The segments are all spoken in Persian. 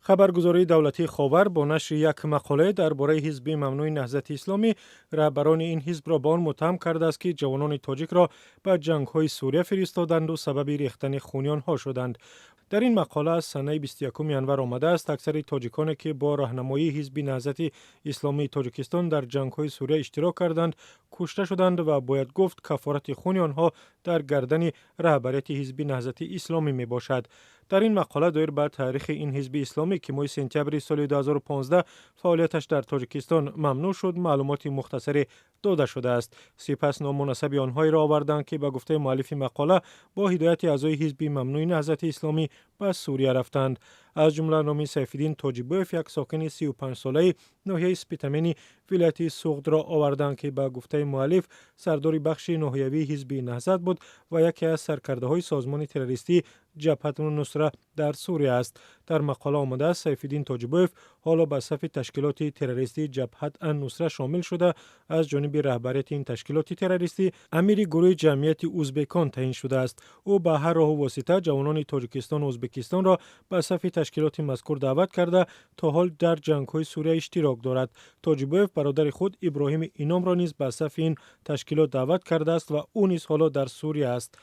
خبرگزاری دولتی خاور با نشر یک مقاله درباره حزب ممنوع نهضت اسلامی رهبران این حزب را به آن متهم کرده است که جوانان تاجیک را به جنگ‌های سوریه فرستادند و سبب ریختن خون آنها شدند. در این مقاله از سنه 21 انور آمده است اکثر تاجیکانی که با راهنمایی حزب نهضت اسلامی تاجیکستان در جنگ‌های سوریه اشتراک کردند کشته شدند و باید گفت کفارت خون آنها در گردن رهبریت حزب نهضت اسلامی می باشد. در این مقاله دایر بر تاریخ این حزب اسلامی که ماه سپتامبر سال 2015 فعالیتش در تاجیکستان ممنوع شد معلومات مختصری داده شده است. سپس نام مناسب آنهایی را آوردند که به گفته مؤلف مقاله با هدایت اعضای حزب ممنوع نهضت اسلامی به سوریه رفتند. از جمله نام سیفالدین تاجیبوف یک ساکن 35 ساله ناحیه سپیتامینی ولایت سوغد را آوردند که به گفته مؤلف سردار بخش ناحیوی حزب نهضت بود و یکی از سرکرده‌های سازمان تروریستی جبهه النصره در سوریه است. در مقاله آمده است سیفالدین تاجیبوف حالا به صف تشکیلات تروریستی جبهه النصره شامل شده از جانب رهبریت این تشکیلات تروریستی امیر گروه جمعیت ازبکان تعیین شده است. او به هر راه و واسطه جوانان تاجیکستان و ازبکستان را به صف تشکیلات مذکور دعوت کرده تا حال در جنگ‌های سوریه اشتراک دارد. تاجیبوف برادر خود ابراهیم اینام را نیز به صف این تشکیلات دعوت کرده است و او نیز حالا در سوریه است.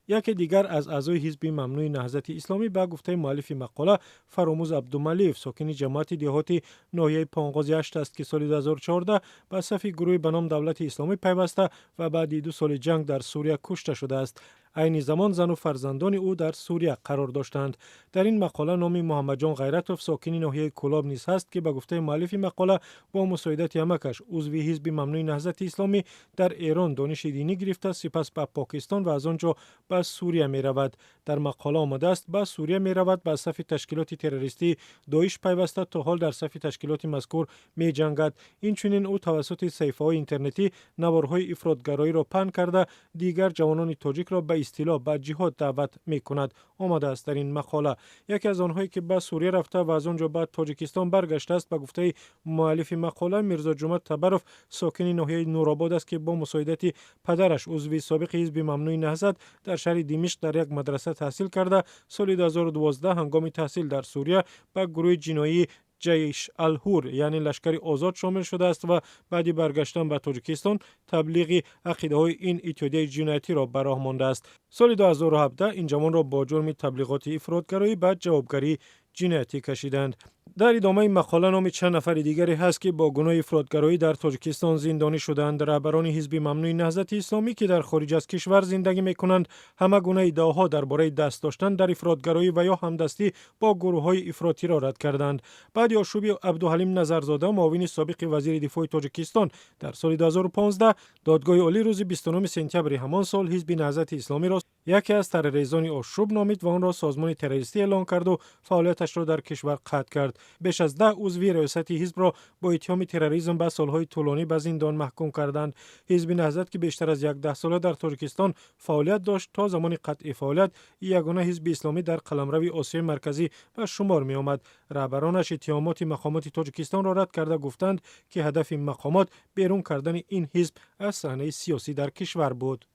یکی دیگر از اعضای حزب ممنوع نهضت اسلامی به گفته مؤلف مقاله فراموز عبدالملیف ساکن جماعت دهاتی ناحیه پانغاز 8 است که سال 2014 به صف گروه به نام دولت اسلامی پیوسته و بعد 2 سال جنگ در سوریه کشته شده است. عین زمان زن و فرزندان او در سوریه قرار داشتند. در این مقاله نام محمد جان غیرتوف ساکن ناحیه کلاب نیز هست که به گفته مؤلف مقاله با مساعدت یمکش عضو حزب ممنوع نهضت اسلامی در ایران دانش دینی گرفته سپس به پاکستان و از آنجا به سوریه می رود. در مقاله آمده است به سوریه می رود به صف تشکیلات تروریستی داعش پیوسته تا حال در صف تشکیلات مذکور می جنگد. اینچنین او توسط صفحه‌های اینترنتی نوارهای افراطگرایی را پهن کرده دیگر جوانان تاجیک را به اصطلاح به جهاد دعوت می کند. آمده است در این مقاله. یکی از آنهایی که به سوریه رفته و از آنجا به تاجیکستان برگشته است به گفته مؤلف مقاله میرزا جمعه تبروف ساکن ناحیه نورآباد است که با مساعدت پدرش عضو سابق حزب ممنوع نهضت در شهر دمشق در یک مدرسه تحصیل کرده سال 2012 هنگام تحصیل در سوریه به گروه جنایی جیش الهور یعنی لشکر آزاد شامل شده است و بعد برگشتن به تاجیکستان تبلیغ عقیده های این اتحادیه جنایتی را به راه مانده است. سال 2017 این جوان را با جرم تبلیغات افراطگرایی به جوابگری جنایتی کشیدند. در ادامه مقاله نام چند نفر دیگری هست که با گناه افراطگرایی در تاجیکستان زندانی شدند. رهبران حزب ممنوع نهضت اسلامی که در خارج از کشور زندگی می‌کنند همه گونه ادعاها درباره دست داشتن در افراطگرایی و یا همدستی با گروه‌های افراطی را رد کردند. بعد یاشوب عبدالحلیم نظرزاده معاون سابق وزیر دفاع تاجیکستان در سال 2015 دادگاه عالی روز 29 سپتامبر همان سال حزب نهضت اسلامی را یکی از تروریسtan آشوب نامید و آن را سازمان تروریستی اعلام کرد و فعالیتش را در کشور قطع کرد. بیش از 10 عضو ریاست حزب را با اتهام تروریسم به سالهای طولانی به زندان محکوم کردند. حزب نهضت که بیشتر از 10 ساله در تاجیکستان فعالیت داشت تا زمان قطع فعالیت یگانه حزب اسلامی در قلمرو آسیای مرکزی به شمار می آمد. رهبرانش اتهامات مقامات تاجیکستان را رد کرده گفتند که هدف این مقامات بیرون کردن این حزب از صحنه سیاسی در کشور بود.